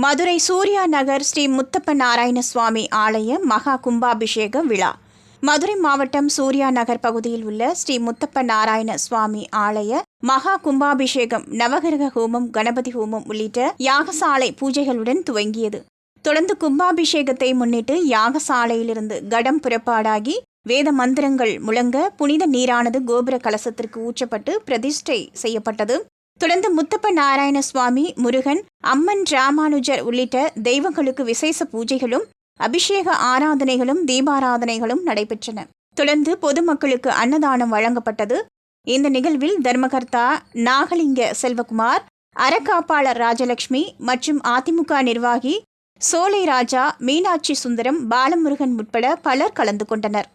மதுரை சூர்யா நகர் ஸ்ரீ முத்தப்ப நாராயண சுவாமி ஆலய மகா கும்பாபிஷேக விழா. மதுரை மாவட்டம் சூர்யா நகர் பகுதியில் உள்ள ஸ்ரீ முத்தப்ப நாராயண சுவாமி ஆலய மகா கும்பாபிஷேகம் நவகிரக ஹோமம், கணபதி ஹோமம் உள்ளிட்ட யாகசாலை பூஜைகளுடன் துவங்கியது. தொடர்ந்து கும்பாபிஷேகத்தை முன்னிட்டு யாகசாலையிலிருந்து கடம் புறப்பாடாகி வேத மந்திரங்கள் முழங்க புனித நீரானது கோபுர கலசத்திற்கு ஊற்றப்பட்டு பிரதிஷ்டை செய்யப்பட்டது. தொடர்ந்து முத்தப்ப நாராயண சுவாமி, முருகன், அம்மன், ராமானுஜர் உள்ளிட்ட தெய்வங்களுக்கு விசேஷ பூஜைகளும் அபிஷேக ஆராதனைகளும் தீபாராதனைகளும் நடைபெற்றன. தொடர்ந்து பொதுமக்களுக்கு அன்னதானம் வழங்கப்பட்டது. இந்த நிகழ்வில் தர்மகர்த்தா நாகலிங்க செல்வகுமார், அறக்காப்பாளர் ராஜலட்சுமி மற்றும் அதிமுக நிர்வாகி சோலை ராஜா, மீனாட்சி சுந்தரம், பாலமுருகன் உட்பட பலர் கலந்து கொண்டனர்.